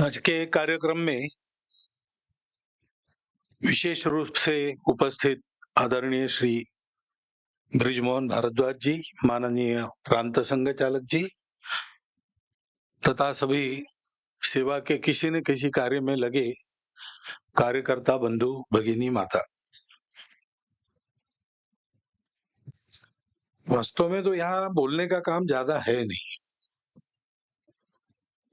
आज के कार्यक्रम में विशेष रूप से उपस्थित आदरणीय श्री ब्रिजमोहन भारद्वाज जी, माननीय प्रांत संघ चालक जी तथा सभी सेवा के किसी न किसी कार्य में लगे कार्यकर्ता बंधु भगिनी माता। वास्तव में तो यहाँ बोलने का काम ज्यादा है नहीं।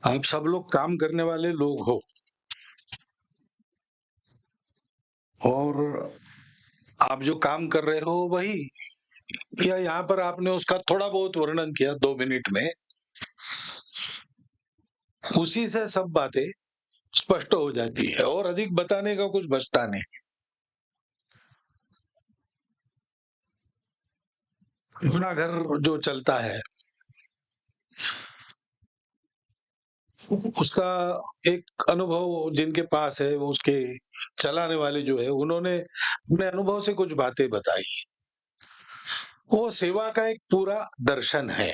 आप सब लोग काम करने वाले लोग हो और आप जो काम कर रहे हो वही, या यहाँ पर आपने उसका थोड़ा बहुत वर्णन किया 2 मिनट में, उसी से सब बातें स्पष्ट हो जाती है और अधिक बताने का कुछ बचता नहीं। अपना घर जो चलता है उसका एक अनुभव जिनके पास है, वो उसके चलाने वाले जो है, उन्होंने अपने अनुभव से कुछ बातें बताई। वो सेवा का एक पूरा दर्शन है।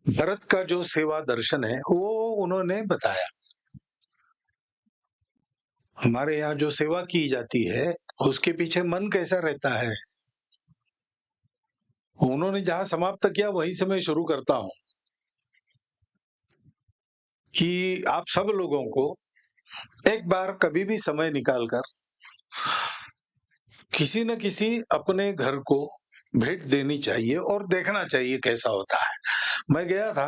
भरत का जो सेवा दर्शन है वो उन्होंने बताया। हमारे यहाँ जो सेवा की जाती है उसके पीछे मन कैसा रहता है, उन्होंने जहां समाप्त किया वहीं से मैं शुरू करता हूं कि आप सब लोगों को एक बार कभी भी समय निकालकर किसी न किसी अपने घर को भेंट देनी चाहिए और देखना चाहिए कैसा होता है। मैं गया था,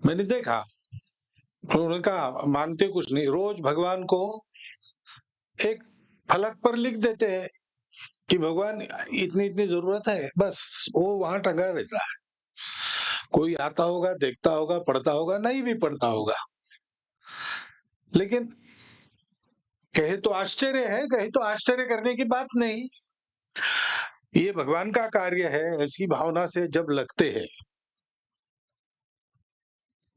मैंने देखा, उन्होंने कहा मानते कुछ नहीं, रोज भगवान को एक फलक पर लिख देते हैं कि भगवान इतनी इतनी जरूरत है, बस वो वहां टंगा रहता है। कोई आता होगा, देखता होगा, पढ़ता होगा, नहीं भी पढ़ता होगा, लेकिन कहे तो आश्चर्य है, कहे तो आश्चर्य करने की बात नहीं। ये भगवान का कार्य है, ऐसी भावना से जब लगते हैं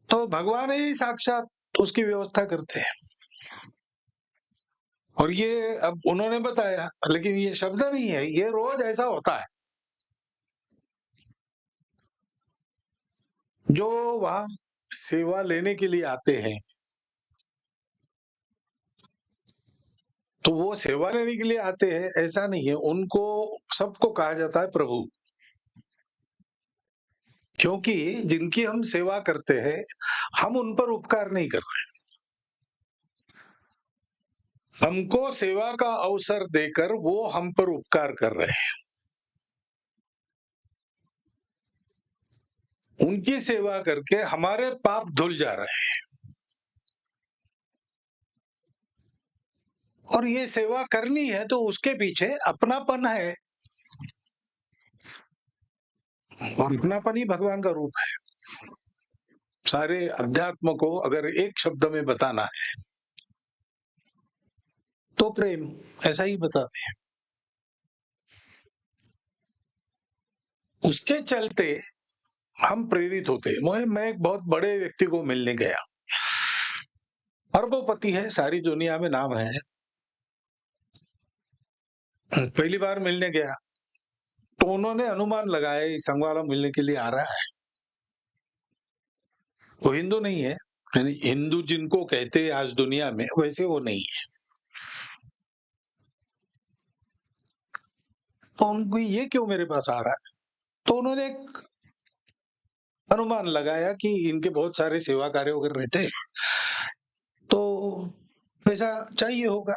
तो भगवान ही साक्षात उसकी व्यवस्था करते हैं। और ये अब उन्होंने बताया, लेकिन ये शब्द नहीं है, ये रोज ऐसा होता है। जो वहां सेवा लेने के लिए आते हैं तो वो सेवा लेने के लिए आते हैं ऐसा नहीं है, उनको सबको कहा जाता है प्रभु, क्योंकि जिनकी हम सेवा करते हैं हम उन पर उपकार नहीं कर रहे। हमको सेवा का अवसर देकर वो हम पर उपकार कर रहे हैं। उनकी सेवा करके हमारे पाप धुल जा रहे हैं। और ये सेवा करनी है तो उसके पीछे अपनापन है, और अपनापन ही भगवान का रूप है। सारे अध्यात्म को अगर एक शब्द में बताना है तो प्रेम, ऐसा ही बताते हैं। उसके चलते हम प्रेरित होते हैं। मैं एक बहुत बड़े व्यक्ति को मिलने गया, अरबोपति है, सारी दुनिया में नाम है। पहली बार मिलने गया तो उन्होंने अनुमान लगाया ये संघ वाला मिलने के लिए आ रहा है। वो हिंदू नहीं है, यानी हिंदू जिनको कहते हैं आज दुनिया में, वैसे वो नहीं है। तो उनको ये क्यों मेरे पास आ रहा है, तो उन्होंने एक अनुमान लगाया कि इनके बहुत सारे सेवा कार्य वगैरह रहते हैं तो पैसा चाहिए होगा।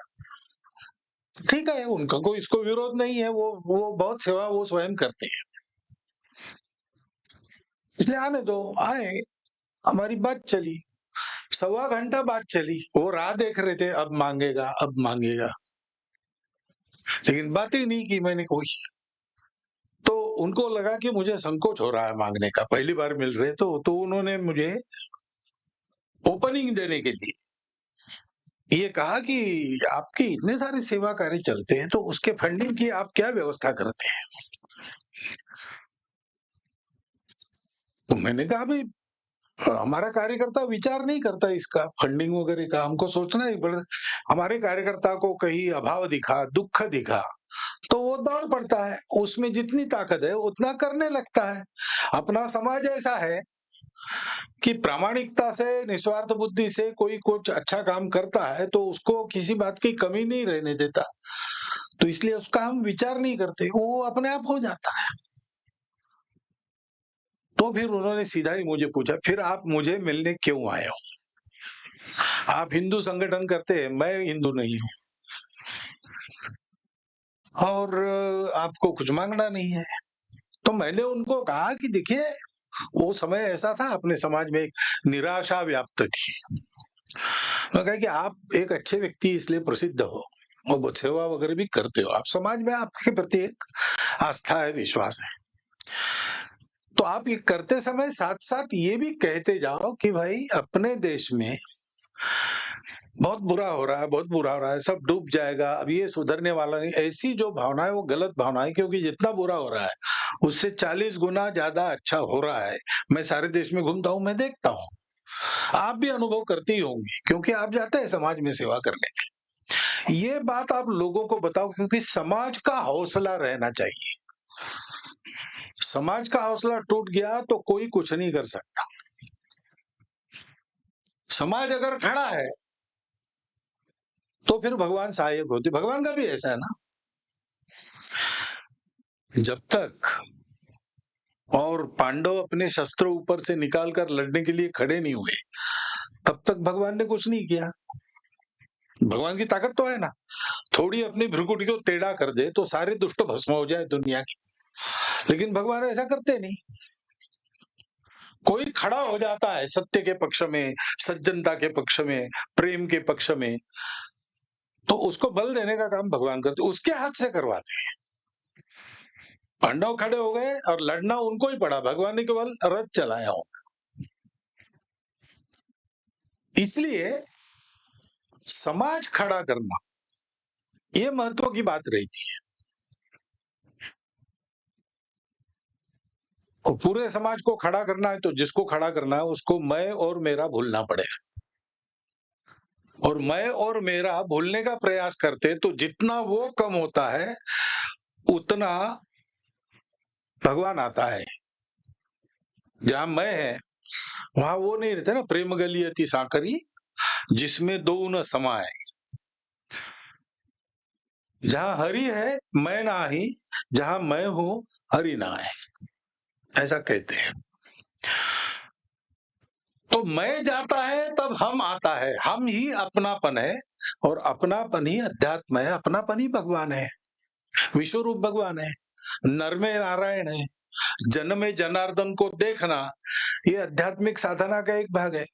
ठीक है, उनका कोई इसको विरोध नहीं है, वो बहुत सेवा वो स्वयं करते हैं, इसलिए आने दो। आए, हमारी बात चली, 1.25 घंटा बात चली। वो राह देख रहे थे, अब मांगेगा अब मांगेगा, लेकिन बात ही नहीं की मैंने कोई। तो उनको लगा कि मुझे संकोच हो रहा है मांगने का, पहली बार मिल रहे तो उन्होंने मुझे ओपनिंग देने के लिए ये कहा कि आपके इतने सारे सेवा कार्य चलते हैं तो उसके फंडिंग की आप क्या व्यवस्था करते हैं। तो मैंने कहा भाई, हमारा कार्यकर्ता विचार नहीं करता इसका फंडिंग वगैरह का, हमको सोचना ही पड़ता। हमारे कार्यकर्ता को कहीं अभाव दिखा, दुख दिखा तो वो दौड़ पड़ता है, उसमें जितनी ताकत है उतना करने लगता है। अपना समाज ऐसा है कि प्रामाणिकता से, निस्वार्थ बुद्धि से कोई कुछ अच्छा काम करता है तो उसको किसी बात की कमी नहीं रहने देता, तो इसलिए उसका हम विचार नहीं करते, वो अपने आप हो जाता है। तो फिर उन्होंने सीधा ही मुझे पूछा, फिर आप मुझे मिलने क्यों आए हो? आप हिंदू संगठन करते हैं, मैं हिंदू नहीं हूँ और आपको कुछ मांगना नहीं है। तो मैंने उनको कहा कि देखिए, वो समय ऐसा था, अपने समाज में एक निराशा व्याप्त थी। मैं कहा कि आप एक अच्छे व्यक्ति इसलिए प्रसिद्ध हो और बहुत सेवा वगैरह भी करते हो, आप समाज में आपके प्रति एक आस्था है, विश्वास है, तो आप ये करते समय साथ साथ ये भी कहते जाओ कि भाई अपने देश में बहुत बुरा हो रहा है, बहुत बुरा हो रहा है, सब डूब जाएगा, अब ये सुधरने वाला नहीं। ऐसी जो भावना है वो गलत भावना है, क्योंकि जितना बुरा हो रहा है उससे 40 गुना ज्यादा अच्छा हो रहा है। मैं सारे देश में घूमता हूँ, मैं देखता हूँ, आप भी अनुभव करती ही होंगी, क्योंकि आप जाते हैं समाज में सेवा करने के लिए। ये बात आप लोगों को बताओ, क्योंकि समाज का हौसला रहना चाहिए। समाज का हौसला टूट गया तो कोई कुछ नहीं कर सकता। समाज अगर खड़ा है तो फिर भगवान सहायक होते। भगवान का भी ऐसा है ना, जब तक और पांडव अपने शस्त्र ऊपर से निकालकर लड़ने के लिए खड़े नहीं हुए, तब तक भगवान ने कुछ नहीं किया। भगवान की ताकत तो है ना, थोड़ी अपनी भ्रुकुटी को टेढ़ा कर दे तो सारे दुष्ट भस्म हो जाए दुनिया की, लेकिन भगवान ऐसा करते नहीं। कोई खड़ा हो जाता है सत्य के पक्ष में, सज्जनता के पक्ष में, प्रेम के पक्ष में, तो उसको बल देने का काम भगवान करते, उसके हाथ से करवाते हैं। पांडव खड़े हो गए और लड़ना उनको ही पड़ा, भगवान ने केवल रथ चलाया हो। इसलिए समाज खड़ा करना ये महत्व की बात रही थी, और पूरे समाज को खड़ा करना है तो जिसको खड़ा करना है उसको मैं और मेरा भूलना पड़ेगा, और मैं और मेरा भूलने का प्रयास करते तो जितना वो कम होता है उतना भगवान आता है। जहां मैं है वहां वो नहीं रहते ना, प्रेम गली अति साकरी जिसमें दो न समाए। जहां हरि है मैं ना ही, जहां मैं हूं हरि ना है, ऐसा कहते हैं। तो मैं जाता है तब हम आता है, हम ही अपनापन है, और अपनापन ही अध्यात्म है, अपनापन ही भगवान है, विश्व रूप भगवान है, नर में नारायण है। जन्म में जनार्दन को देखना ये आध्यात्मिक साधना का एक भाग है।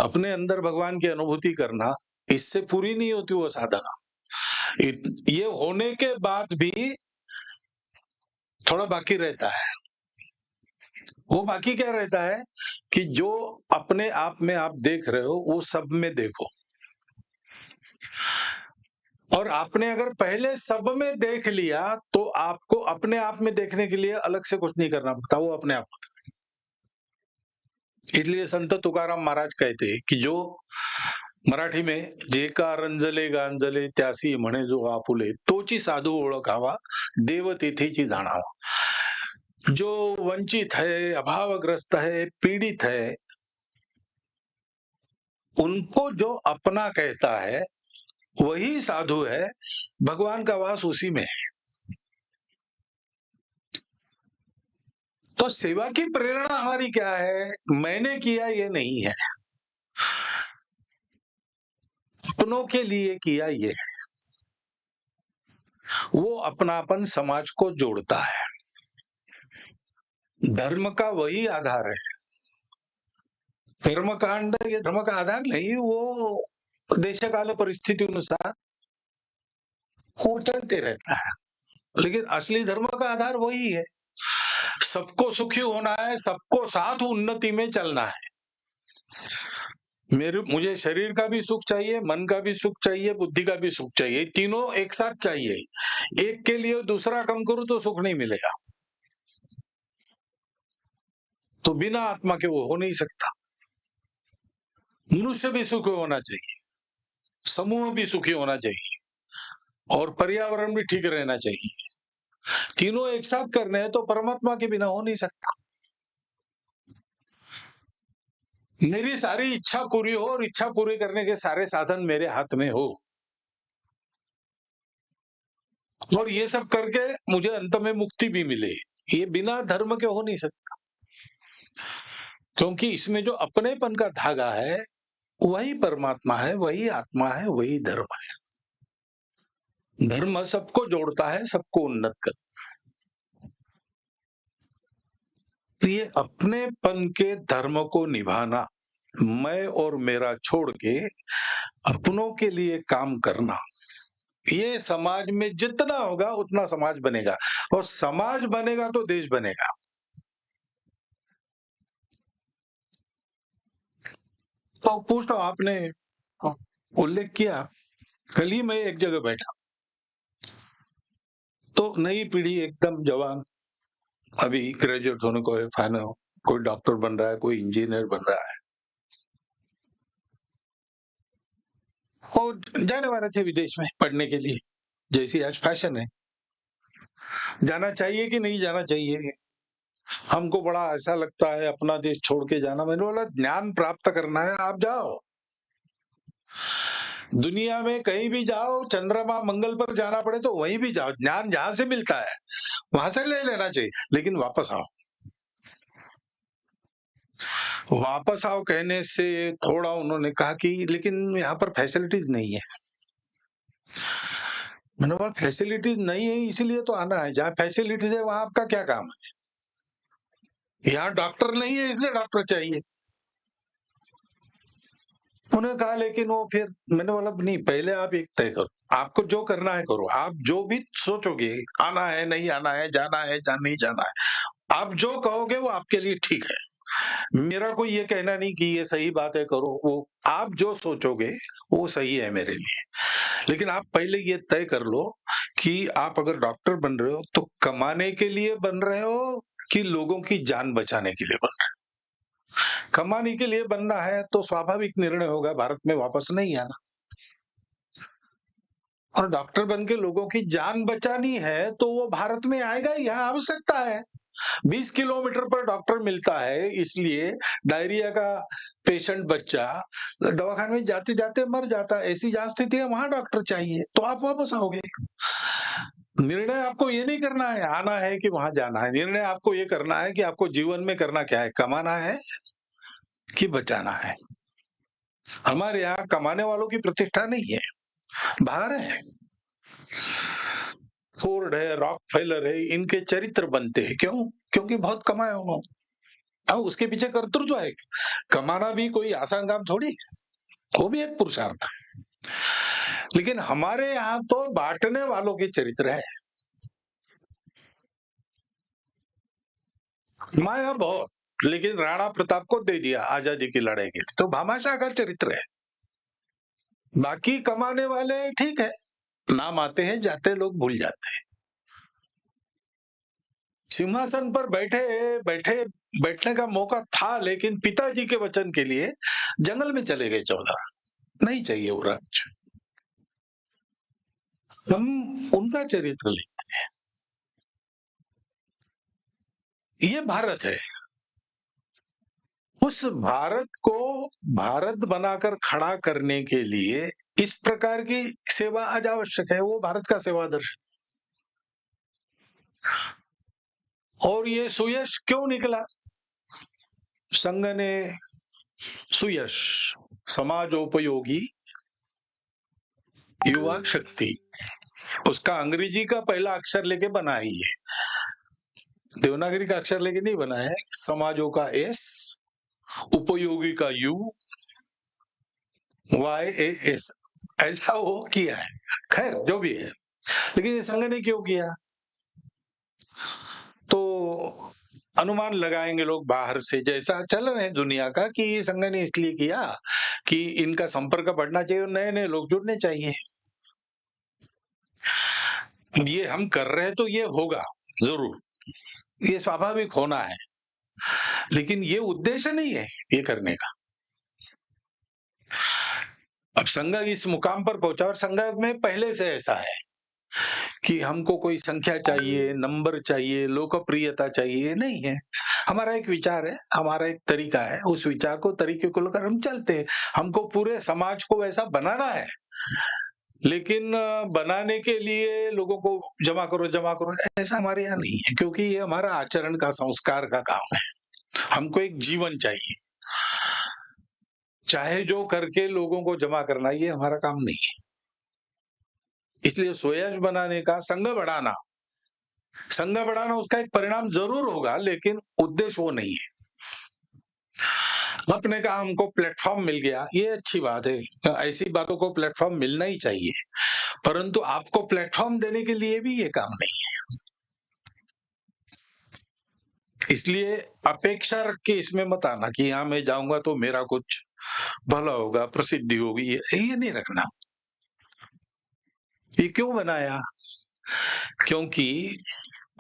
अपने अंदर भगवान की अनुभूति करना, इससे पूरी नहीं होती वो साधना। ये होने के बाद भी थोड़ा बाकी रहता है। वो बाकी क्या रहता है कि जो अपने आप में आप देख रहे हो वो सब में देखो, और आपने अगर पहले सब में देख लिया तो आपको अपने आप में देखने के लिए अलग से कुछ नहीं करना पड़ता, वो अपने आप होता है। इसलिए संत तुकाराम महाराज कहते हैं कि जो मराठी में जे का रंजले गांजले त्यासी म्हणे जो आपुले तोची साधू ओळखावा देव तेथेची जाणावा। जो वंचित है, अभावग्रस्त है, पीड़ित है, उनको जो अपना कहता है वही साधु है। भगवान का वास उसी में है। तो सेवा की प्रेरणा हमारी क्या है? मैंने किया ये नहीं है, अपनों के लिए किया ये है। वो अपनापन समाज को जोड़ता है। धर्म का वही आधार है। कर्मकांड ये धर्म का आधार नहीं, वो देश काल परिस्थितिनुसार वो चलते रहता है, लेकिन असली धर्म का आधार वही है। सबको सुखी होना है, सबको साथ उन्नति में चलना है। मुझे शरीर का भी सुख चाहिए, मन का भी सुख चाहिए, बुद्धि का भी सुख चाहिए, तीनों एक साथ चाहिए। एक के लिए दूसरा कम करूं तो सुख नहीं मिलेगा, तो बिना आत्मा के वो हो नहीं सकता। मनुष्य भी सुखी होना चाहिए, समूह भी सुखी होना चाहिए, और पर्यावरण भी ठीक रहना चाहिए। तीनों एक साथ करने हैं तो परमात्मा के बिना हो नहीं सकता। मेरी सारी इच्छा पूरी हो और इच्छा पूरी करने के सारे साधन मेरे हाथ में हो, और ये सब करके मुझे अंत में मुक्ति भी मिले। ये बिना धर्म के हो नहीं सकता, क्योंकि इसमें जो अपनेपन का धागा है, वही परमात्मा है, वही आत्मा है, वही धर्म है। धर्म सबको जोड़ता है, सबको उन्नत करता है। ये अपनेपन के धर्म को निभाना, मैं और मेरा छोड़ के अपनों के लिए काम करना, ये समाज में जितना होगा उतना समाज बनेगा, और समाज बनेगा तो देश बनेगा। तो पूछता हूं, आपने उल्लेख किया, कल ही मैं एक जगह बैठा, तो नई पीढ़ी एकदम जवान, अभी ग्रेजुएट होने को है, फाइनल, कोई डॉक्टर बन रहा है, कोई इंजीनियर बन रहा है, और जाने वाले थे विदेश में पढ़ने के लिए, जैसी आज फैशन है। जाना चाहिए कि नहीं जाना चाहिए? हमको बड़ा ऐसा लगता है अपना देश छोड़ के जाना। मैंने बोला, ज्ञान प्राप्त करना है, आप जाओ, दुनिया में कहीं भी जाओ, चंद्रमा मंगल पर जाना पड़े तो वहीं भी जाओ, ज्ञान जहां से मिलता है वहां से ले लेना चाहिए, लेकिन वापस आओ। वापस आओ कहने से थोड़ा उन्होंने कहा कि लेकिन यहाँ पर फैसिलिटीज नहीं है। मैंने बोला, फैसिलिटीज नहीं है इसीलिए तो आना है, जहाँ फैसिलिटीज है वहां आपका क्या काम है? यहाँ डॉक्टर नहीं है इसलिए डॉक्टर चाहिए। उन्होंने कहा लेकिन वो फिर, मैंने बोला नहीं, पहले आप एक तय करो, आपको जो करना है करो, आप जो भी सोचोगे, आना है नहीं आना है, जाना है नहीं जाना है, आप जो कहोगे वो आपके लिए ठीक है। मेरा कोई ये कहना नहीं कि ये सही बात है करो, वो आप जो सोचोगे वो सही है मेरे लिए, लेकिन आप पहले ये तय कर लो कि आप अगर डॉक्टर बन रहे हो तो कमाने के लिए बन रहे हो कि लोगों की जान बचाने के लिए बन रहे हो। कमाने के लिए बनना है तो स्वाभाविक निर्णय होगा भारत में वापस नहीं आना, और डॉक्टर बन के लोगों की जान बचानी है तो वो भारत में आएगा ही, यहाँ आवश्यकता है। 20 किलोमीटर पर डॉक्टर मिलता है, इसलिए डायरिया का पेशेंट बच्चा दवाखाने में जाते जाते मर जाता है, ऐसी जहां स्थिति है वहां डॉक्टर चाहिए, तो आप वापस आओगे। निर्णय आपको ये नहीं करना है आना है कि वहां जाना है, निर्णय आपको ये करना है कि आपको जीवन में करना क्या है, कमाना है कि बचाना है। हमारे यहाँ कमाने वालों की प्रतिष्ठा नहीं है, बाहर है। फोर्ड है, रॉकफेलर है, इनके चरित्र बनते हैं, क्यों? क्योंकि बहुत कमाया उन्होंने। अब उसके पीछे कर्तृत्व है, कमाना भी कोई आसान काम थोड़ी, वो भी एक पुरुषार्थ है। लेकिन हमारे यहाँ तो बांटने वालों के चरित्र है, माया बहुत, लेकिन राणा प्रताप को दे दिया आजादी की लड़ाई के लिए, तो भामाशाह का चरित्र है। बाकी कमाने वाले ठीक है, नाम आते हैं जाते, लोग भूल जाते हैं। सिंहासन पर बैठने का मौका था, लेकिन पिताजी के वचन के लिए जंगल में चले गए 14। नहीं चाहिए वो राज्य, हम उनका चरित्र लेते हैं। ये भारत है, उस भारत को भारत बनाकर खड़ा करने के लिए इस प्रकार की सेवा आज आवश्यक है, वो भारत का सेवा दर्शन। और ये सुयश क्यों निकला? संघ ने सुयश, समाजोपयोगी युवा शक्ति, उसका अंग्रेजी का पहला अक्षर लेके बना ही है, देवनागरी का अक्षर लेके नहीं बना है। समाजों का एस, उपयोगी का यू, YAS, ऐसा वो किया है। खैर जो भी है, लेकिन ये संघ ने क्यों किया? तो अनुमान लगाएंगे लोग बाहर से, जैसा चलन है दुनिया का, कि ये संघ ने इसलिए किया कि इनका संपर्क बढ़ना चाहिए और नए नए लोग जुड़ने चाहिए। ये हम कर रहे हैं तो ये होगा जरूर, ये स्वाभाविक होना है, लेकिन ये उद्देश्य नहीं है ये करने का। अब संघ इस मुकाम पर पहुंचा, और संघ में पहले से ऐसा है कि हमको कोई संख्या चाहिए, नंबर चाहिए, लोकप्रियता चाहिए, ये नहीं है। हमारा एक विचार है, हमारा एक तरीका है, उस विचार को, तरीके को लेकर हम चलते हैं। हमको पूरे समाज को वैसा बनाना है, लेकिन बनाने के लिए लोगों को जमा करो, ऐसा हमारे यहाँ नहीं है, क्योंकि ये हमारा आचरण का, संस्कार का काम है। हमको एक जीवन चाहिए, चाहे जो करके लोगों को जमा करना, ये हमारा काम नहीं है। इसलिए स्वयं बनाने का, संघ बढ़ाना उसका एक परिणाम जरूर होगा, लेकिन उद्देश्य वो नहीं है। आपने कहा हमको प्लेटफॉर्म मिल गया, ये अच्छी बात है, ऐसी बातों को प्लेटफॉर्म मिलना ही चाहिए, परंतु आपको प्लेटफॉर्म देने के लिए भी ये काम नहीं है। इसलिए अपेक्षा रख के इसमें मत आना कि यहां मैं जाऊंगा तो मेरा कुछ भला होगा, प्रसिद्धि होगी, ये नहीं रखना। ये क्यों बनाया? क्योंकि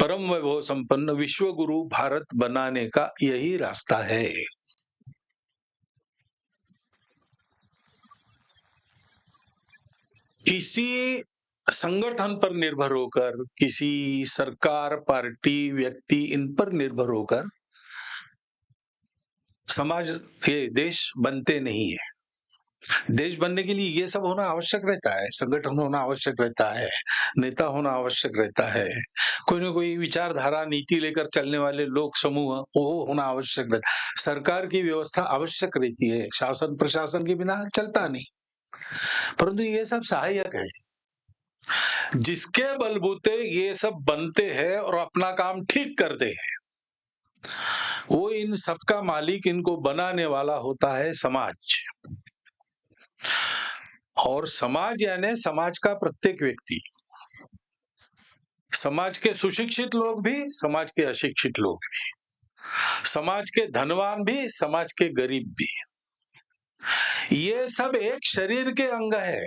परम वैभव संपन्न विश्व गुरु भारत बनाने का यही रास्ता है। किसी संगठन पर निर्भर होकर, किसी सरकार, पार्टी, व्यक्ति, इन पर निर्भर होकर समाज, ये देश बनते नहीं है। देश बनने के लिए ये सब होना आवश्यक रहता है, संगठन होना आवश्यक रहता है, नेता होना आवश्यक रहता है, कोई ना कोई विचारधारा, नीति लेकर चलने वाले लोग समूह, वो होना आवश्यक रहता है। सरकार की व्यवस्था आवश्यक रहती है, शासन प्रशासन के बिना चलता नहीं, परंतु ये सब सहायक है। जिसके बलबूते ये सब बनते हैं और अपना काम ठीक करते हैं, वो इन सबका मालिक, इनको बनाने वाला होता है समाज। और समाज यानी समाज का प्रत्येक व्यक्ति, समाज के सुशिक्षित लोग भी, समाज के अशिक्षित लोग भी, समाज के धनवान भी, समाज के गरीब भी, ये सब एक शरीर के अंग है।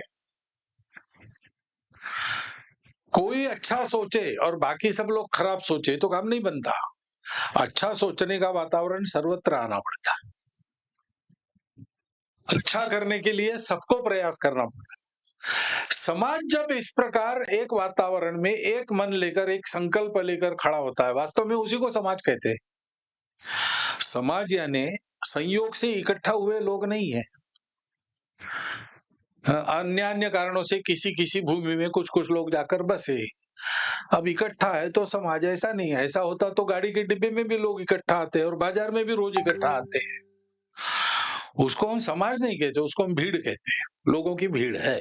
कोई अच्छा सोचे और बाकी सब लोग खराब सोचे तो काम नहीं बनता। अच्छा सोचने का वातावरण सर्वत्र आना पड़ता है। अच्छा करने के लिए सबको प्रयास करना पड़ता है। समाज जब इस प्रकार एक वातावरण में एक मन लेकर, एक संकल्प लेकर खड़ा होता है, वास्तव में उसी को समाज कहते हैं। समाज यानी संयोग से इकट्ठा हुए लोग नहीं है, अन्य अन्य कारणों से किसी किसी भूमि में कुछ कुछ लोग जाकर बसे, अब इकट्ठा है तो समाज। ऐसा नहीं है, ऐसा होता तो गाड़ी के डिब्बे में भी लोग इकट्ठा आते हैं और बाजार में भी रोज इकट्ठा आते हैं। उसको हम समाज नहीं कहते, उसको हम भीड़ कहते हैं, लोगों की भीड़ है।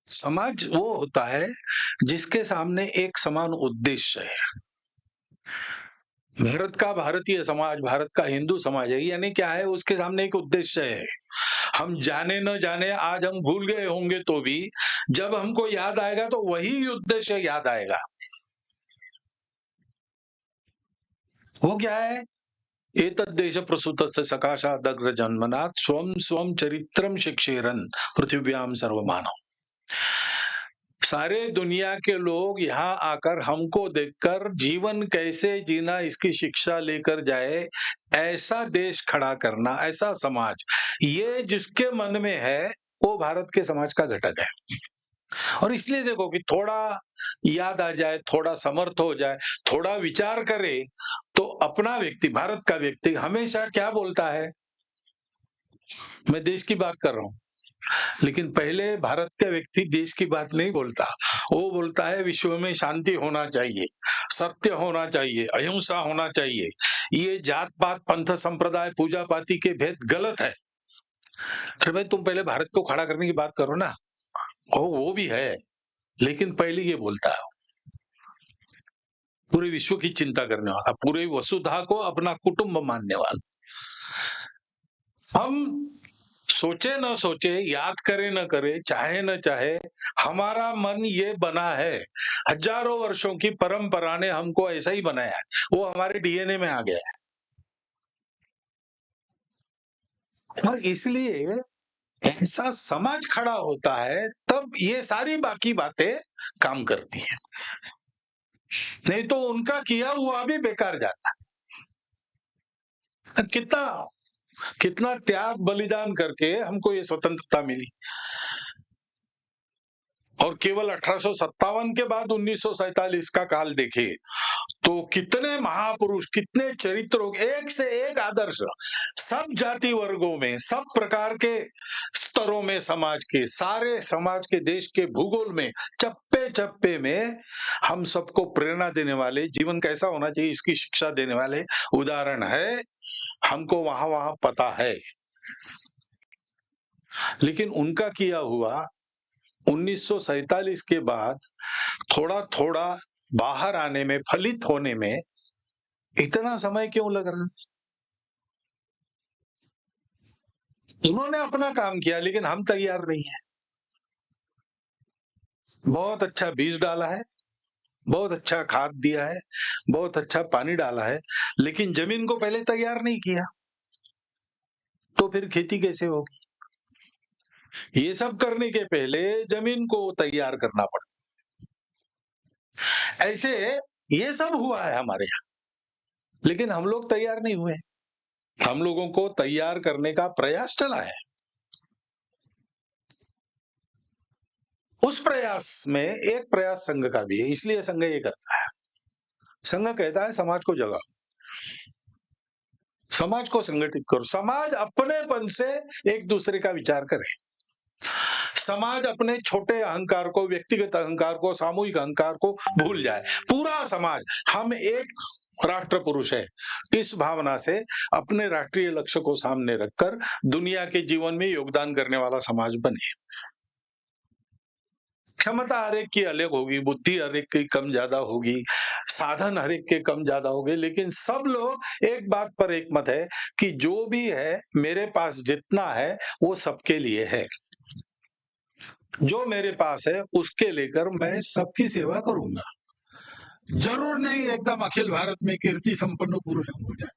समाज वो होता है जिसके सामने एक समान उद्देश्य है। भारत का भारतीय समाज, भारत का हिंदू समाज है, यानी क्या है, उसके सामने एक उद्देश्य है। हम जाने न जाने, आज हम भूल गए होंगे तो भी जब हमको याद आएगा तो वही उद्देश्य याद आएगा। वो क्या है? एतद्देश प्रसूतस्य सकाशादग्र जन्मनात् स्वं स्वं चरित्रम शिक्षेरन् पृथिव्याम सर्वमानव। सारे दुनिया के लोग यहाँ आकर हमको देखकर जीवन कैसे जीना इसकी शिक्षा लेकर जाए, ऐसा देश खड़ा करना, ऐसा समाज, ये जिसके मन में है वो भारत के समाज का घटक है। और इसलिए देखो कि थोड़ा याद आ जाए, थोड़ा समर्थ हो जाए, थोड़ा विचार करे, तो अपना व्यक्ति, भारत का व्यक्ति हमेशा क्या बोलता है, मैं देश की बात कर रहा हूं, लेकिन पहले भारत का व्यक्ति देश की बात नहीं बोलता, वो बोलता है विश्व में शांति होना चाहिए, सत्य होना चाहिए, अहिंसा होना चाहिए, ये जात पात, पंथ, संप्रदाय, पूजा पाती के भेद गलत है। अरे भाई, तुम पहले भारत को खड़ा करने की बात करो ना। वो भी है, लेकिन पहले ये बोलता है पूरे विश्व की चिंता करने वाला, पूरे वसुधा को अपना कुटुंब मानने वाला। हम सोचे न सोचे, याद करे न करे, चाहे न चाहे, हमारा मन ये बना है। हजारों वर्षों की परंपरा ने हमको ऐसा ही बनाया है, वो हमारे डीएनए में आ गया है। और इसलिए ऐसा समाज खड़ा होता है, तब ये सारी बाकी बातें काम करती हैं, नहीं तो उनका किया हुआ भी बेकार जाता है। कितना कितना त्याग बलिदान करके हमको ये स्वतंत्रता मिली, और केवल 1857 के बाद 1947 का काल देखिए तो कितने महापुरुष, कितने चरित्रों, एक से एक आदर्श, सब जाति वर्गों में, सब प्रकार के स्तरों में, समाज के, सारे समाज के, देश के भूगोल में, चप्पे चप्पे में हम सबको प्रेरणा देने वाले, जीवन कैसा होना चाहिए इसकी शिक्षा देने वाले उदाहरण है, हमको वहां वहां पता है। लेकिन उनका किया हुआ 1947 के बाद थोड़ा थोड़ा बाहर आने में, फलित होने में इतना समय क्यों लग रहा है? उन्होंने अपना काम किया लेकिन हम तैयार नहीं है। बहुत अच्छा बीज डाला है, बहुत अच्छा खाद दिया है, बहुत अच्छा पानी डाला है, लेकिन जमीन को पहले तैयार नहीं किया, तो फिर खेती कैसे होगी? ये सब करने के पहले जमीन को तैयार करना पड़ता। ऐसे ये सब हुआ है हमारे यहाँ, लेकिन हम लोग तैयार नहीं हुए। हम लोगों को तैयार करने का प्रयास चला है। उस प्रयास में एक प्रयास संघ का भी है, इसलिए संघ ये करता है। संघ कहता है समाज को जगाओ, समाज को संगठित करो, समाज अपनेपन से एक दूसरे का विचार करे, समाज अपने छोटे अहंकार को, व्यक्तिगत अहंकार को, सामूहिक अहंकार को भूल जाए। पूरा समाज हम एक राष्ट्र पुरुष है, इस भावना से अपने राष्ट्रीय लक्ष्य को सामने रखकर दुनिया के जीवन में योगदान करने वाला समाज बने। क्षमता हर एक की अलग होगी, बुद्धि हर एक की कम ज्यादा होगी, साधन हर एक के कम ज्यादा होंगे, लेकिन सब लोग एक बात पर एक मत है कि जो भी है मेरे पास जितना है वो सबके लिए है, जो मेरे पास है उसके लेकर मैं सबकी सेवा करूंगा। जरूर नहीं एकदम अखिल भारत में कीर्ति संपन्न पुरुष हम हो जाए,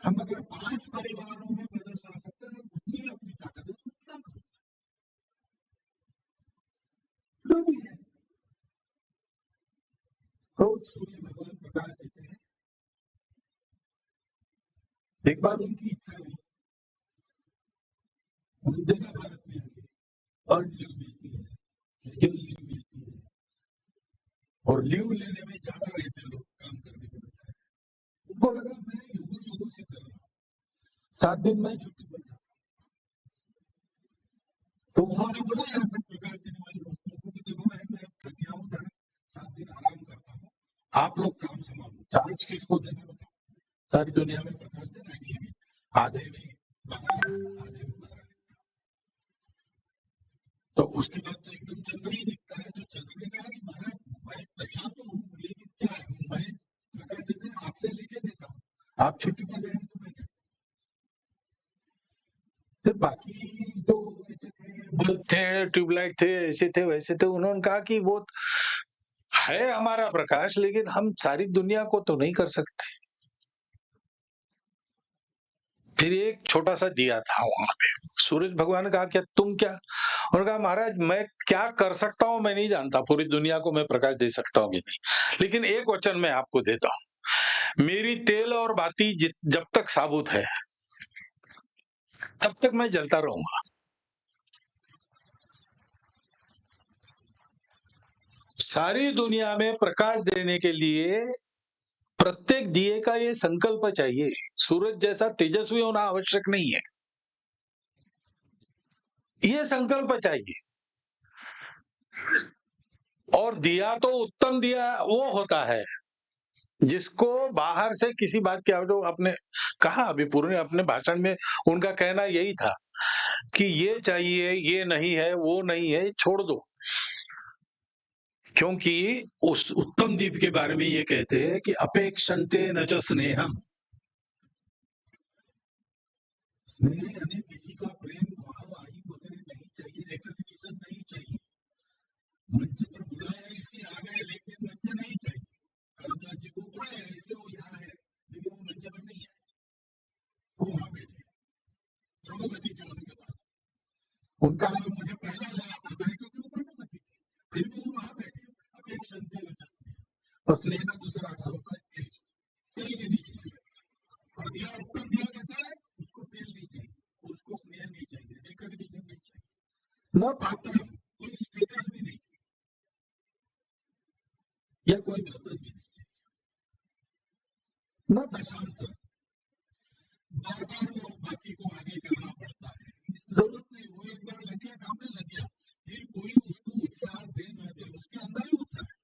हम अगर 5 परिवारों में बदल ला सकते हैं उतनी अपनी ताकत है तो उतना करो। जो भी है रोज सूर्य भगवान प्रकाश देते हैं, एक बार उनकी इच्छा हुई जगह भारत में आके और लीव मिलती है, लीव मिलती है और लीव लेने में ज्यादा रहते लोग काम करने के बजाय। उनको लगा मैं युगों युगों से कर रहा हूँ, 7 दिन में छुट्टी पर जाता हूँ, तो उन्होंने बोला यहाँ से प्रकाश देने वाली वस्तुओं को कि देखो मैं थक गया हूँ, 7 दिन आराम करता हूँ, आप लोग काम संभालो, चार्ज किसको देना बताओ, सारी दुनिया में प्रकाश देना है, भी आधे में 12 आधे में 12। तो उसके बाद तो एकदम चंद्र ही दिखता है, तो चंद्र ने कहा कि महाराज मैं तैयार तो हूँ, लेकिन क्या है मैं प्रकाश देते आपसे लेके देता हूँ, आप छुट्टी पर जाएंगे तो मैं फिर बाकी तो ऐसे थे, बल्ब थे, ट्यूबलाइट थे, ऐसे थे वैसे थे, उन्होंने कहा कि वो है हमारा प्रकाश लेकिन हम सारी दुनिया को तो नहीं कर सकते। फिर एक छोटा सा दिया था वहां पे, सूरज भगवान ने कहा क्या तुम क्या, उन्होंने कहा महाराज मैं क्या कर सकता हूं मैं नहीं जानता, पूरी दुनिया को मैं प्रकाश दे सकता हूँ कि नहीं, लेकिन एक वचन मैं आपको देता हूँ, मेरी तेल और बाती जब तक साबुत है तब तक मैं जलता रहूंगा। सारी दुनिया में प्रकाश देने के लिए प्रत्येक दिए का ये संकल्प चाहिए, सूरज जैसा तेजस्वी होना आवश्यक नहीं है, ये संकल्प चाहिए। और दिया तो उत्तम दिया वो होता है जिसको बाहर से किसी बात की जो आपने कहा अभी पूरे अपने भाषण में, उनका कहना यही था कि ये चाहिए, ये नहीं है, वो नहीं है, छोड़ दो, क्योंकि उस उत्तम दीप के बारे में ये कहते हैं कि अपेक्षन्ते न च स्नेहम, स्नेह यानी किसी का प्रेम भाव आयु वगैरह नहीं चाहिए, रिकॉग्निशन नहीं चाहिए, मंच पर बुलाया इसलिए आ गए लेकिन मंच नहीं चाहिए, करमराज जी को बुलाया इसलिए वो यहाँ है लेकिन वो मंच पर नहीं है, वो वहां बैठे द्रौपदी जो उनके पास, उनका मुझे पहला लाभ पता है क्योंकि वो द्रौपदी थी, फिर भी वो वहां बैठे अपेक्षन्ते न च स्नेहम। और स्नेह का दूसरा अर्थ होता है तेल, तेल के नीचे, और दिया उत्तम दिया कैसा है, उसको तेल नहीं चाहिए, उसको स्नेह नहीं चाहिए, रिकॉग्निशन नहीं चाहिए, न पात्र कोई स्टेटस भी नहीं चाहिए, या कोई वेतन नहीं, न दशांतर, बार बार वो बाकी को आगे करना पड़ता है, इस जरूरत नहीं, वो एक बार लग गया काम में लग गया, फिर कोई उसको उत्साह दे न दे, उसके अंदर ही उत्साह है।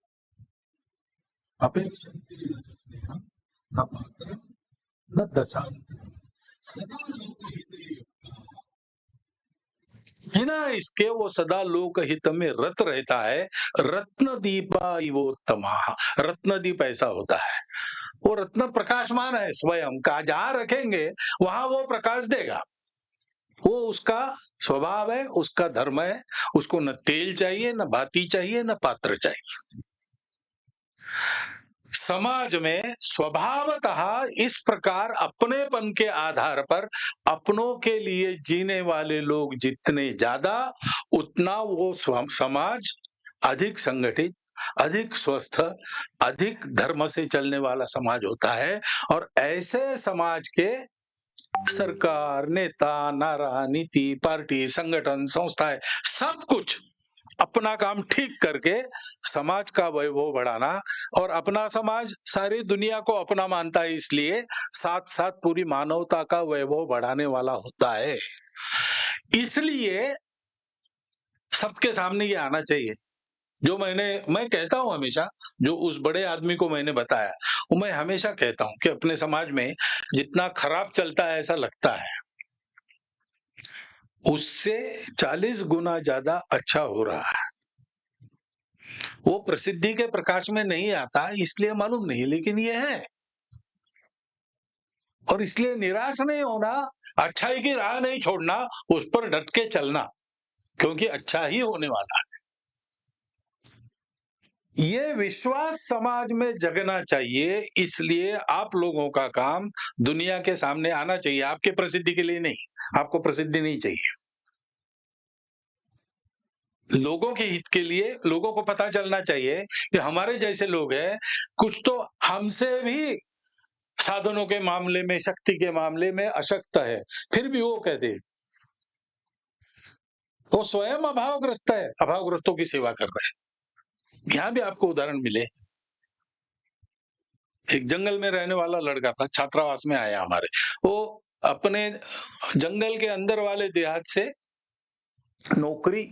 अपेक्षन्ते न च स्नेहं न पात्रं न दशांतरं सदा लोकहिते युक्ताः। बिना इसके वो सदा लोक हित में रत रहता है। रत्न दीपा इवोत्तमा, रत्न दीप ऐसा होता है, वो रत्न प्रकाशमान है स्वयं का, जहां रखेंगे वहां वो प्रकाश देगा। वो उसका स्वभाव है, उसका धर्म है, उसको न तेल चाहिए, न बाती चाहिए, न पात्र चाहिए। समाज में स्वभावतः इस प्रकार अपनेपन के आधार पर अपनों के लिए जीने वाले लोग जितने ज्यादा, उतना वो समाज अधिक संगठित, अधिक स्वस्थ, अधिक धर्म से चलने वाला समाज होता है। और ऐसे समाज के सरकार, नेता, नारा, नीति, पार्टी, संगठन, संस्थाएं, सब कुछ अपना काम ठीक करके समाज का वैभव बढ़ाना, और अपना समाज सारी दुनिया को अपना मानता है, इसलिए साथ साथ पूरी मानवता का वैभव बढ़ाने वाला होता है। इसलिए सबके सामने ये आना चाहिए। जो मैं कहता हूं हमेशा, जो उस बड़े आदमी को मैंने बताया, वो मैं हमेशा कहता हूं कि अपने समाज में जितना खराब चलता है ऐसा लगता है, उससे 40 गुना ज्यादा अच्छा हो रहा है। वो प्रसिद्धि के प्रकाश में नहीं आता, इसलिए मालूम नहीं, लेकिन ये है। और इसलिए निराश नहीं होना, अच्छाई की राह नहीं छोड़ना, उस पर डट के चलना, क्योंकि अच्छा ही होने वाला है। ये विश्वास समाज में जगना चाहिए। इसलिए आप लोगों का काम दुनिया के सामने आना चाहिए, आपके प्रसिद्धि के लिए नहीं। आपको प्रसिद्धि नहीं चाहिए, लोगों के हित के लिए। लोगों को पता चलना चाहिए कि हमारे जैसे लोग हैं, कुछ तो हमसे भी साधनों के मामले में, शक्ति के मामले में अशक्त है, फिर भी वो कहते हैं, वो स्वयं अभावग्रस्त है, अभावग्रस्तों की सेवा कर रहे हैं। यहां भी आपको उदाहरण मिले, एक जंगल में रहने वाला लड़का था, छात्रावास में आया हमारे। वो अपने जंगल के अंदर वाले देहात से नौकरी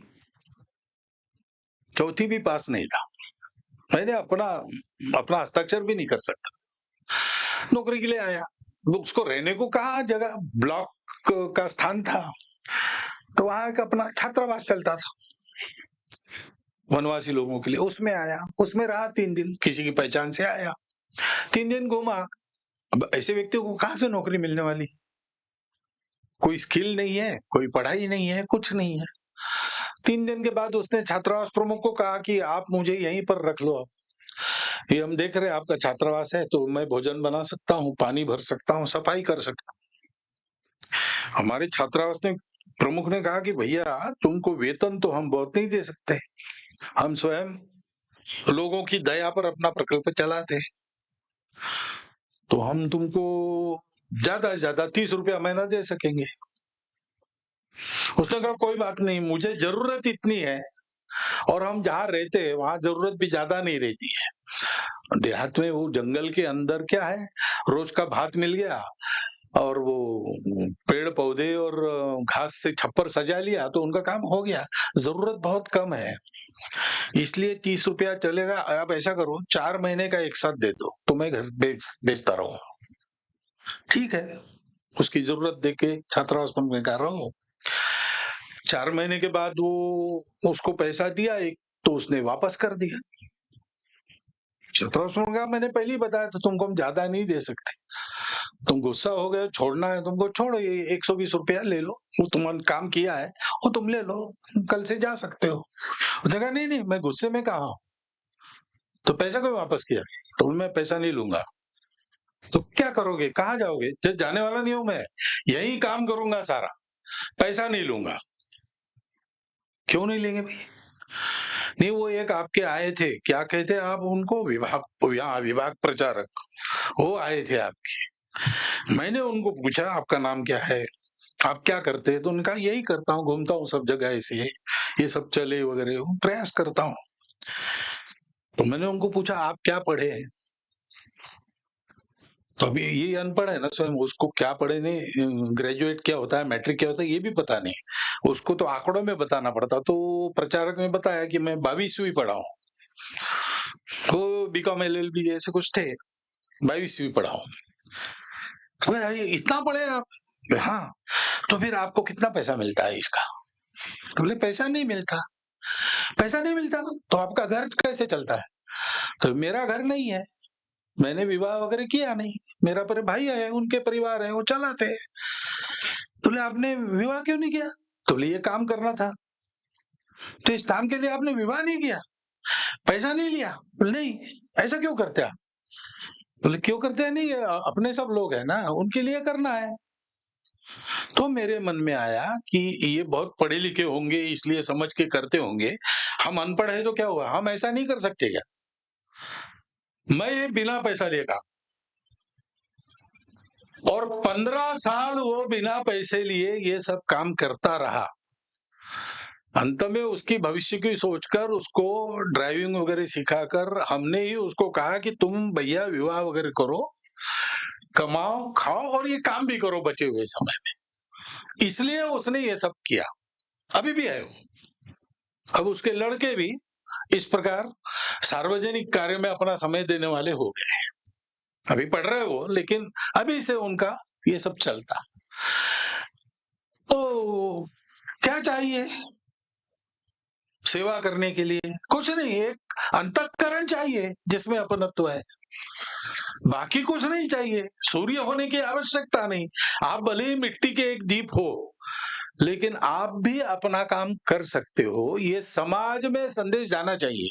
चौथी भी पास नहीं था। मैंने अपना अपना हस्ताक्षर भी नहीं कर सकता, नौकरी के लिए आया। उसको रहने को कहा, जगह ब्लॉक का स्थान था, तो वहां एक अपना छात्रावास चलता था वनवासी लोगों के लिए, उसमें आया, उसमें रहा 3 दिन, किसी की पहचान से आया, 3 दिन घूमा। अब ऐसे व्यक्ति को कहां से नौकरी मिलने वाली, कोई स्किल नहीं है, कोई पढ़ाई नहीं है, कुछ नहीं है। 3 दिन के बाद उसने छात्रावास प्रमुख को कहा कि आप मुझे यहीं पर रख लो, अब ये हम देख रहे हैं आपका छात्रावास है, तो मैं भोजन बना सकता हूँ, पानी भर सकता हूँ, सफाई कर सकता हूँ। हमारे छात्रावास ने प्रमुख ने कहा कि भैया तुमको वेतन तो हम बहुत नहीं दे सकते, हम स्वयं लोगों की दया पर अपना प्रकल्प चलाते, तो हम तुमको ज्यादा से ज्यादा 30 रुपया महीना दे सकेंगे। उसने कहा कोई बात नहीं, मुझे जरूरत इतनी है, और हम जहाँ रहते हैं वहां जरूरत भी ज्यादा नहीं रहती है। देहात में वो जंगल के अंदर क्या है, रोज का भात मिल गया, और वो पेड़ पौधे और घास से छप्पर सजा लिया, तो उनका काम हो गया। जरूरत बहुत कम है, इसलिए 30 रुपया चलेगा। आप ऐसा करो, 4 महीने का एक साथ दे दो, तो मैं घर बेचता रहूं। ठीक है, उसकी जरूरत देख के छात्रावास में कर रहा हूँ। 4 महीने के बाद वो उसको पैसा दिया एक, तो उसने वापस कर दिया। छात्रावास में कहा मैंने पहले ही बताया था तुमको, हम ज्यादा नहीं दे सकते, तुम गुस्सा हो गए, छोड़ना है तुमको, छोड़ो, ये 120 रुपया ले लो, वो तुमने काम किया है, वो तुम ले लो, कल से जा सकते हो। उसने कहा नहीं नहीं, मैं गुस्से में कहा हूं, तो पैसा क्यों वापस किया? तो मैं पैसा नहीं लूंगा। तो क्या करोगे, कहाँ जाओगे? जाने वाला नहीं हूं मैं, यही काम करूंगा सारा, पैसा नहीं लूंगा। क्यों नहीं लेंगे भाई? नहीं, वो एक आपके आए थे, क्या कहते हैं आप उनको, विभाग प्रचारक, वो आए थे आपके। मैंने उनको पूछा आपका नाम क्या है, आप क्या करते हैं? तो उनका यही करता हूँ, घूमता हूँ सब जगह, ऐसे ये सब चले वगैरह प्रयास करता हूँ। तो मैंने उनको पूछा, आप क्या पढ़े हैं? तो अभी ये अनपढ़ है ना स्वयं, उसको क्या पढ़े नहीं, ग्रेजुएट क्या होता है, मैट्रिक क्या होता है, ये भी पता नहीं। उसको तो आंकड़ों में बताना पड़ता। तो प्रचारक ने बताया कि मैं 22वीं पढ़ा हूँ। वो बीकॉम एलएलबी ऐसे कुछ थे, 22वीं पढ़ा हूँ। बोले, यार ये इतना पढ़े आप? बोले, हाँ। तो फिर आपको कितना पैसा मिलता है इसका? बोले, पैसा नहीं मिलता। पैसा नहीं मिलता तो आपका घर कैसे चलता है? तो मेरा घर नहीं है, मैंने विवाह वगैरह किया नहीं, मेरा पर भाई है, उनके परिवार है, वो चलाते हैं। बोले, आपने विवाह क्यों नहीं किया? तो बोले, ये काम करना था। तो इस काम के लिए आपने विवाह नहीं किया, पैसा नहीं लिया? बोले, नहीं। ऐसा क्यों करते आप? बोले, क्यों करते हैं? नहीं, अपने सब लोग हैं ना, उनके लिए करना है। तो मेरे मन में आया कि ये बहुत पढ़े लिखे होंगे इसलिए समझ के करते होंगे, हम अनपढ़ है तो क्या हुआ, हम ऐसा नहीं कर सकते क्या? मैं ये बिना पैसा लिए काम, और 15 साल वो बिना पैसे लिए ये सब काम करता रहा। अंत में उसकी भविष्य की सोचकर उसको ड्राइविंग वगैरह सिखाकर हमने ही उसको कहा कि तुम भैया विवाह वगैरह करो, कमाओ खाओ और ये काम भी करो बचे हुए समय में। इसलिए उसने ये सब किया, अभी भी है वो। अब उसके लड़के भी इस प्रकार सार्वजनिक कार्य में अपना समय देने वाले हो गए। अभी पढ़ रहे वो, लेकिन अभी से उनका ये सब चलता। तो क्या चाहिए सेवा करने के लिए? कुछ नहीं, एक अंतःकरण चाहिए जिसमें अपनत्व है, बाकी कुछ नहीं चाहिए। सूर्य होने की आवश्यकता नहीं, आप भले ही मिट्टी के एक दीप हो, लेकिन आप भी अपना काम कर सकते हो। ये समाज में संदेश जाना चाहिए।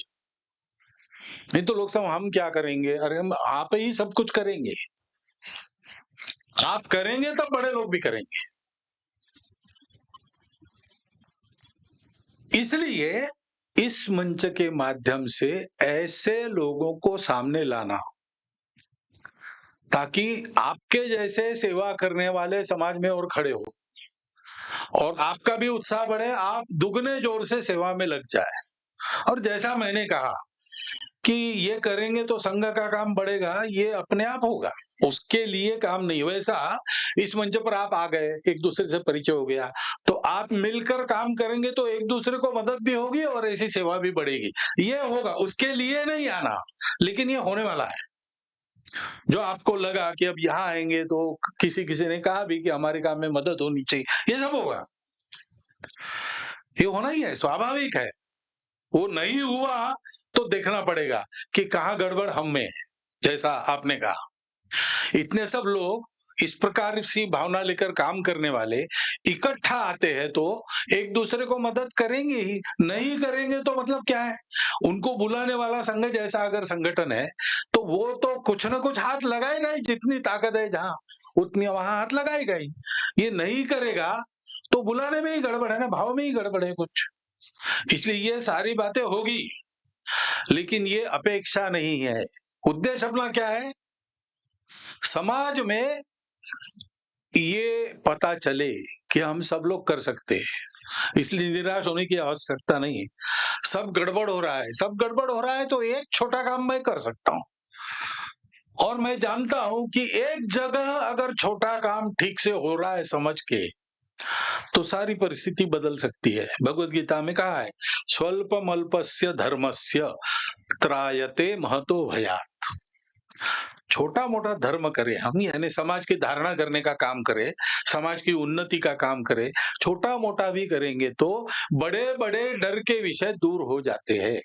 नहीं तो लोग सब हम क्या करेंगे, अरे हम आप ही सब कुछ करेंगे। आप करेंगे तब बड़े लोग भी करेंगे। इसलिए इस मंच के माध्यम से ऐसे लोगों को सामने लाना, ताकि आपके जैसे सेवा करने वाले समाज में और खड़े हो और आपका भी उत्साह बढ़े, आप दुगने जोर से सेवा में लग जाए। और जैसा मैंने कहा कि ये करेंगे तो संघ का काम बढ़ेगा, ये अपने आप होगा, उसके लिए काम नहीं। वैसा इस मंच पर आप आ गए, एक दूसरे से परिचय हो गया, तो आप मिलकर काम करेंगे तो एक दूसरे को मदद भी होगी और ऐसी सेवा भी बढ़ेगी। ये होगा, उसके लिए नहीं आना, लेकिन ये होने वाला है। जो आपको लगा कि अब यहाँ आएंगे तो किसी किसी ने कहा भी कि हमारे काम में मदद होनी चाहिए, ये सब होगा, ये होना ही है, स्वाभाविक है। वो नहीं हुआ तो देखना पड़ेगा कि कहाँ गड़बड़ हम में है, जैसा आपने कहा। इतने सब लोग इस प्रकार सी भावना लेकर काम करने वाले इकट्ठा आते हैं तो एक दूसरे को मदद करेंगे ही, नहीं करेंगे तो मतलब क्या है? उनको बुलाने वाला संघ जैसा अगर संगठन है तो वो तो कुछ ना कुछ हाथ लगाएगा ही, जितनी ताकत है जहां उतनी वहां हाथ लगाएगा ही। ये नहीं करेगा तो बुलाने में ही गड़बड़ है ना, भाव में ही गड़बड़ है कुछ। इसलिए ये सारी बातें होगी, लेकिन ये अपेक्षा नहीं है। उद्देश्य अपना क्या है? समाज में ये पता चले कि हम सब लोग कर सकते हैं, इसलिए निराश होने की आवश्यकता नहीं है। सब गड़बड़ हो रहा है, सब गड़बड़ हो रहा है तो एक छोटा काम मैं कर सकता हूं, और मैं जानता हूं कि एक जगह अगर छोटा काम ठीक से हो रहा है समझ के, तो सारी परिस्थिति बदल सकती है। भगवत गीता में कहा है, स्वल्पमल्पस्य धर्मस्य त्रायते महतो भयात्। छोटा मोटा धर्म करें हम, यानी समाज की धारणा करने का काम करें, समाज की उन्नति का काम करें, छोटा मोटा भी करेंगे तो बड़े बड़े डर के विषय दूर हो जाते हैं।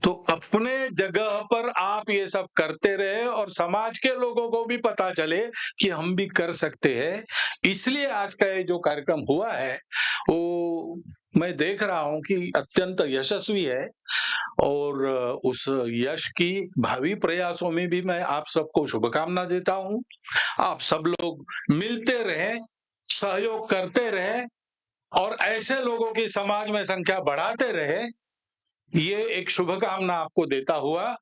तो अपने जगह पर आप ये सब करते रहे और समाज के लोगों को भी पता चले कि हम भी कर सकते हैं। इसलिए आज का ये जो कार्यक्रम हुआ है वो मैं देख रहा हूं कि अत्यंत यशस्वी है, और उस यश की भावी प्रयासों में भी मैं आप सबको शुभकामना देता हूं। आप सब लोग मिलते रहें, सहयोग करते रहें और ऐसे लोगों की समाज में संख्या बढ़ाते रहे, ये एक शुभकामना आपको देता हुआ,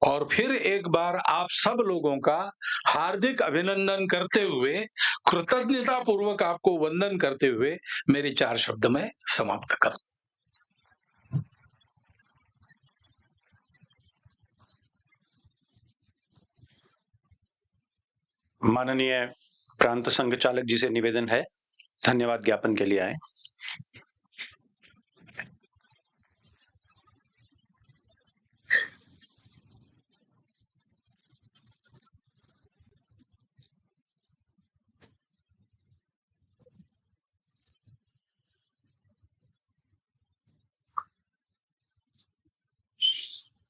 और फिर एक बार आप सब लोगों का हार्दिक अभिनंदन करते हुए, कृतज्ञता पूर्वक आपको वंदन करते हुए मेरे 4 शब्द में समाप्त कर माननीय प्रांत संघ चालक जी से निवेदन है, धन्यवाद ज्ञापन के लिए आए।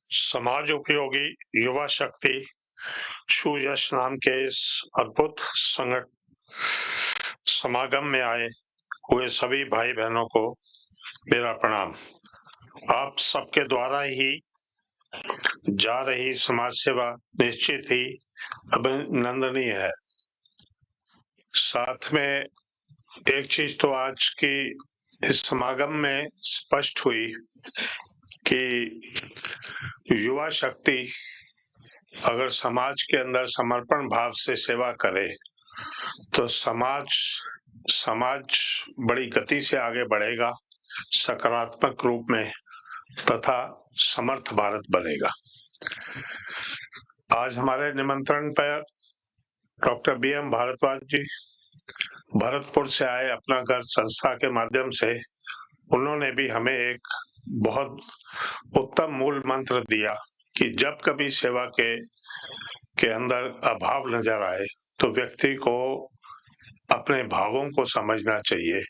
समाज उपयोगी युवा शक्ति सुयश नाम के इस अद्भुत समागम में आए हुए सभी भाई बहनों को मेरा प्रणाम। आप सबके द्वारा ही जा रही समाज सेवा निश्चित ही अभिनंदनीय है। साथ में एक चीज तो आज की इस समागम में स्पष्ट हुई कि युवा शक्ति अगर समाज के अंदर समर्पण भाव से सेवा करे तो समाज बड़ी गति से आगे बढ़ेगा, सकारात्मक रूप में, तथा समर्थ भारत बनेगा। आज हमारे निमंत्रण पर डॉक्टर BM भारद्वाज जी भरतपुर से आए, अपना घर संस्था के माध्यम से उन्होंने भी हमें एक बहुत उत्तम मूल मंत्र दिया कि जब कभी सेवा के अंदर अभाव नजर आए तो व्यक्ति को अपने भावों को समझना चाहिए।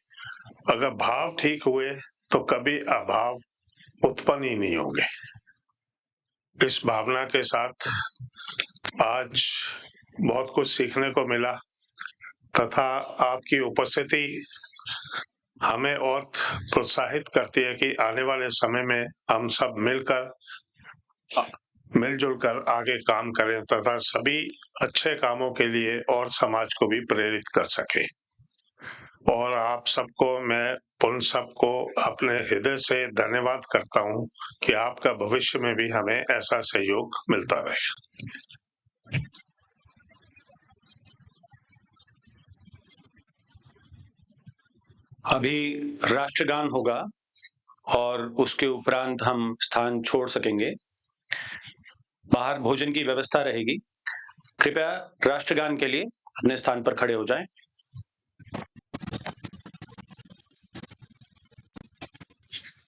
अगर भाव ठीक हुए तो कभी अभाव उत्पन्न ही नहीं होंगे। इस भावना के साथ आज बहुत कुछ सीखने को मिला तथा आपकी उपस्थिति हमें और प्रोत्साहित करती है कि आने वाले समय में हम सब मिलजुल कर आगे काम करें तथा सभी अच्छे कामों के लिए और समाज को भी प्रेरित कर सके। और आप सबको मैं उन सबको अपने हृदय से धन्यवाद करता हूं कि आपका भविष्य में भी हमें ऐसा सहयोग मिलता रहे। अभी राष्ट्रगान होगा और उसके उपरांत हम स्थान छोड़ सकेंगे। बाहर भोजन की व्यवस्था रहेगी। कृपया राष्ट्रगान के लिए अपने स्थान पर खड़े हो जाएं।